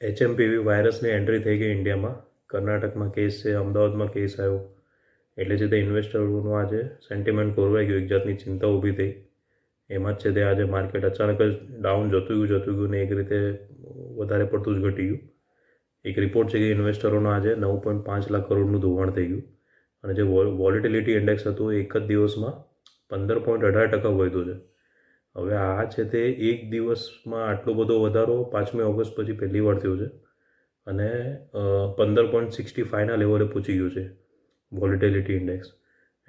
HMPV વાયરસની entry થઈ ગઈ ઇન્ડિયામાં. કર્ણાટકમાં કેસ છે, અમદાવાદમાં કેસ આવ્યો. એટલે જે તે ઇન્વેસ્ટરોનું આજે સેન્ટિમેન્ટ ખોરવાઈ ગયું, એક જાતની ચિંતા ઊભી થઈ. એમાં જ છે તે આજે માર્કેટ અચાનક જ ડાઉન જતું ગયું ને એક રીતે વધારે પડતું જ ઘટી ગયું. એક રિપોર્ટ છે કે ઇન્વેસ્ટરોના આજે 9.5 લાખ કરોડનું ધોવાણ થઈ ગયું અને જે વોલેટિલિટી ઇન્ડેક્સ હતું એ એક જ દિવસમાં 15.18% વધ્યું છે. હવે આ છે તે એક દિવસમાં આટલો બધો વધારો 5મી ઓગસ્ટ પછી પહેલી વાર થયો છે અને 15.65ના લેવલે પહોંચી ગયું છે વોલેટિલિટી ઇન્ડેક્સ.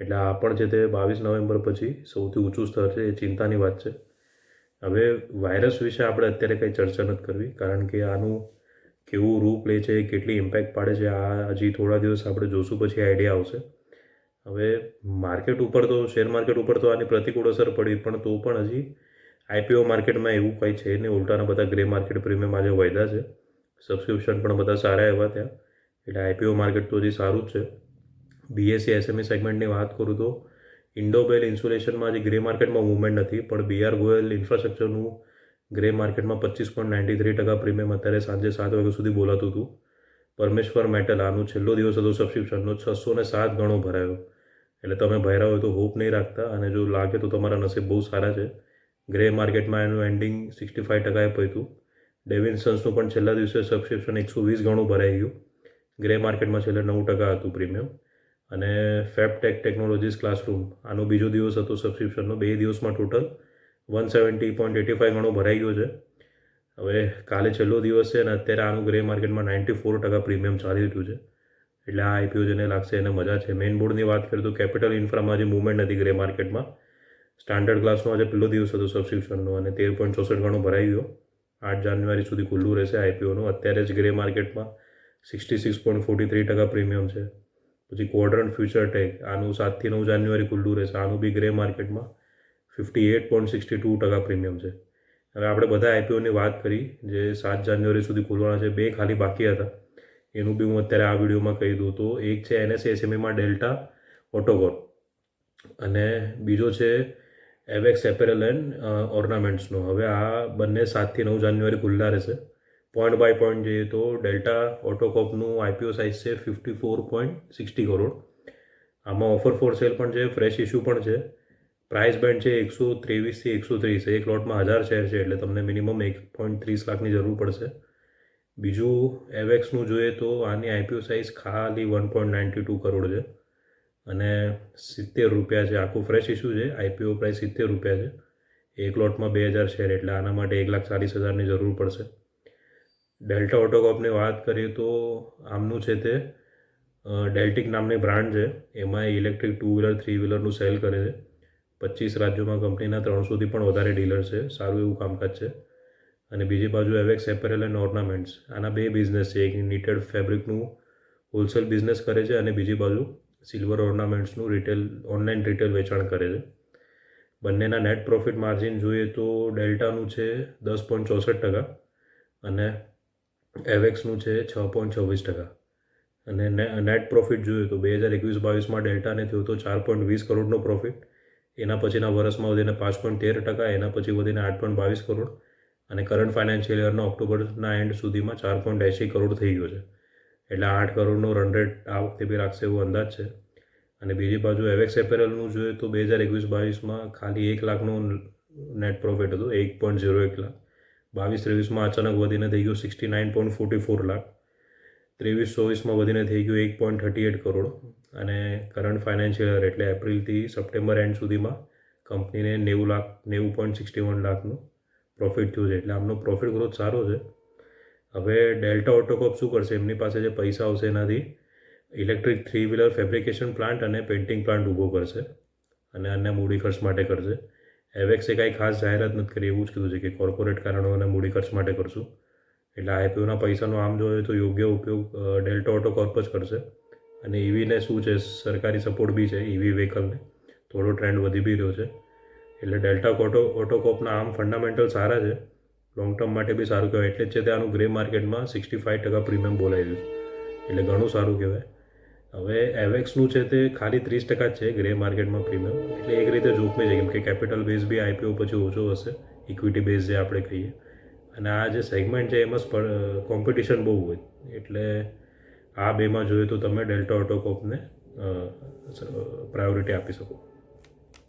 એટલે આ પણ છે તે 22 નવેમ્બર પછી સૌથી ઊંચું સ્તર છે. એ ચિંતાની વાત છે. હવે વાયરસ વિશે આપણે અત્યારે કંઈ ચર્ચા નથી કરવી, કારણ કે આનું કેવું રૂપ લે છે, કેટલી ઇમ્પેક્ટ પાડે છે, આ હજી થોડા દિવસ આપણે જોશું પછી આઈડિયા આવશે. હવે માર્કેટ ઉપર તો શેર માર્કેટ ઉપર તો આની પ્રતિકૂળ અસર પડી, પણ તો પણ હજી IPO માર્કેટમાં એવું કંઈ છે નહીં. ઉલટાના બધા ગ્રે માર્કેટ પ્રીમિયમ આજે વધ્યા છે. સબસ્ક્રિપ્શન પણ બધા સારા એવા થયા. એટલે IPO માર્કેટ તો હજી સારું જ છે. BSE SME સેગમેન્ટની વાત કરું તો ઇન્ડોબેલ ઇન્સ્યુલેશનમાં હજી ગ્રે માર્કેટમાં મૂવમેન્ટ નથી, પણ BR ગોયલ ઇન્ફ્રાસ્ટ્રક્ચરનું ગ્રે માર્કેટમાં 25.93% પ્રીમિયમ અત્યારે સાંજે 7 વાગ્યા સુધી બોલાતું હતું. પરમેશ્વર મેટલ, આનું છેલ્લો દિવસ હતો સબસ્ક્રિપ્શનનો, 607 ગણો ભરાયો. એટલે તમે ભર્યા હોય તો હોપ નહીં રાખતા, અને જો લાગે તો તમારા નસીબ બહુ સારા છે. ગ્રે માર્કેટમાં એનું એન્ડિંગ 65%એ પહોંચ્યું. ડેવિન્સન્સનું પણ છેલ્લા દિવસે સબસ્ક્રિપ્શન 120 ગણું ભરાઈ ગયું. ગ્રે માર્કેટમાં છેલ્લે 9% હતું પ્રીમિયમ. અને ફેબટેક ટેકનોલોજીસ ક્લાસરૂમ, આનો બીજો દિવસ હતો સબસ્ક્રિપ્શનનો, 2 દિવસમાં ટોટલ 170.85 ગણો ભરાઈ ગયો છે. હવે કાલે છેલ્લો દિવસ છે અને અત્યારે આનું ગ્રે માર્કેટમાં 94% પ્રીમિયમ ચાલી રહ્યું છે. એટલે આ IPO જેને લાગશે એને મજા છે. મેઇન બોર્ડની વાત કરીએ તો કેપિટલ ઇન્ફ્રામાં હજી મૂવમેન્ટ નથી ગ્રે માર્કેટમાં. સ્ટાન્ડર્ડ ક્લાસનો આજે પહેલો દિવસ હતો સબસ્ક્રિપ્શનનો અને 13.64 ગણો ભરાઈ ગયો. 8 જાન્યુઆરી સુધી ખુલ્લું રહેશે IPOનું. અત્યારે જ ગ્રે માર્કેટમાં 66.43% પ્રીમિયમ છે. પછી ક્વોડ્રન્ટ ફ્યુચર ટેક, આનું 7થી 9 જાન્યુઆરી ખુલ્લું રહેશે. આનું બી ગ્રે માર્કેટમાં 58.62% પ્રીમિયમ છે. હવે આપણે બધા IPOની વાત કરી જે 7 જાન્યુઆરી સુધી ખુલવાના છે. 2 ખાલી બાકી હતા, એનું બી હું અત્યારે આ વિડીયોમાં કહી દઉં તો એક છે NSE SMEમાં ડેલ્ટા ઓટોકોર્પ અને બીજો છે એવેક્સ એપેરલ એન્ડ ઓર્નામેન્ટ્સનો. હવે આ બંને 7થી 9 જાન્યુઆરી ખુલ્લા રહેશે. પોઈન્ટ બાય પોઈન્ટ જોઈએ તો ડેલ્ટા ઓટોકોર્પનું IPO સાઇઝ છે 54.60 કરોડ. આમાં ઓફર ફોર સેલ પણ છે, ફ્રેશ ઇસ્યુ પણ છે. પ્રાઇસ બેન્ડ છે 123થી 130. એક લોટમાં 1000 શેર છે એટલે તમને મિનિમમ 1.30 લાખની જરૂર પડશે. બીજું એવેક્સનું જોઈએ તો આની IPO સાઇઝ ખાલી 1.92 કરોડ છે અને 70 રૂપિયા છે. આખું ફ્રેશ ઇસ્યુ છે. IPO પ્રાઇસ 70 રૂપિયા છે. એક લોટમાં 2000 શેર એટલે આના માટે 1,40,000ની જરૂર પડશે. ડેલ્ટા ઓટોકોર્પની વાત કરીએ તો આમનું છે તે ડેલ્ટિક નામની બ્રાન્ડ છે. એમાં ઇલેક્ટ્રિક 2 વ્હીલર 3 વ્હીલરનું સેલ કરે છે. 25 રાજ્યોમાં કંપનીના 300થી પણ વધારે ડીલર છે. સારું એવું કામકાજ છે. અને બીજી બાજુ એવેક્સ એપેરલ એન્ડ ઓર્નામેન્ટ્સ, આના 2 બિઝનેસ છે. એક નીટેડ ફેબ્રિકનું હોલસેલ બિઝનેસ કરે છે અને બીજી બાજુ સિલ્વર ઓર્નામેન્ટ્સનું ઓનલાઈન રિટેલ વેચાણ કરે છે. બંનેના નેટ પ્રોફિટ માર્જિન જોઈએ તો ડેલ્ટાનું છે 10.64% અને એવેક્સનું છે 6.26%. અને નેટ પ્રોફિટ જોઈએ તો 2021-22માં ડેલ્ટાને થયો તો 4.20 કરોડનો પ્રોફિટ. એના પછીના વર્ષમાં વધીને 5.13%, એના પછી વધીને 8.22 કરોડ અને કરંટ ફાઇનાન્શિયલ યરના ઓક્ટોબરના એન્ડ સુધીમાં 4.80 કરોડ થઈ ગયો છે. એટલે 8 કરોડનો રન રેટ આ વખતે બી રાખશે એવો અંદાજ છે. અને બીજી બાજુ એવેક્સ એપેરલનું જોઈએ તો 2021-22માં ખાલી 1 લાખનો નેટ પ્રોફિટ હતો, 1.01 લાખ. 22-23માં અચાનક વધીને થઈ ગયું 69.44 લાખ. 23-24માં વધીને થઈ ગયું 1.38 કરોડ અને કરંટ ફાઇનાન્શિયલ યર એટલે એપ્રિલથી સપ્ટેમ્બર એન્ડ સુધીમાં કંપનીને 90.61 લાખનું પ્રોફિટ થયું છે. એટલે આમનો પ્રોફિટ ગ્રોથ સારો છે. હવે ડેલ્ટા ઓટોકોર્પ શું કરશે, એમની પાસે જે પૈસા આવશે એનાથી ઇલેક્ટ્રિક 3 વ્હીલર ફેબ્રિકેશન પ્લાન્ટ અને પેઇન્ટિંગ પ્લાન્ટ ઊભો કરશે અને અન્ય મૂડી ખર્ચ માટે કરશે. એવેક્સે કાંઈ ખાસ જાહેરાત નથી કરી, એવું જ કીધું છે કે કોર્પોરેટ કારણો અને મૂડી ખર્ચ માટે કરશું. એટલે IPOના પૈસાનો આમ જોઈએ તો યોગ્ય ઉપયોગ ડેલ્ટા ઓટોકોર્પ જ કરશે. અને EVને શું છે, સરકારી સપોર્ટ બી છે EV વ્હીકલને, થોડો ટ્રેન્ડ વધી બી રહ્યો છે. એટલે ડેલ્ટા ઓટોકોર્પના આમ ફંડામેન્ટલ સારા છે, લોંગ ટર્મ માટે બી સારું કહેવાય. એટલે જ છે તે આનું ગ્રે માર્કેટમાં 65% પ્રીમિયમ બોલાવી રહ્યું છે, એટલે ઘણું સારું કહેવાય. હવે એવેક્સનું છે તે ખાલી 30% જ છે ગ્રે માર્કેટમાં પ્રીમિયમ, એટલે એક રીતે જોખમી છે કેમ કે કેપિટલ બેઝ બી IPO પછી ઓછો હશે, ઇક્વિટી બેઝ જે આપણે કહીએ. અને આ જે સેગમેન્ટ છે એમાં કોમ્પિટિશન બહુ હોય, એટલે આ બેમાં જોઈએ તો તમે ડેલ્ટા ઓટોકોપને પ્રાયોરિટી આપી શકો.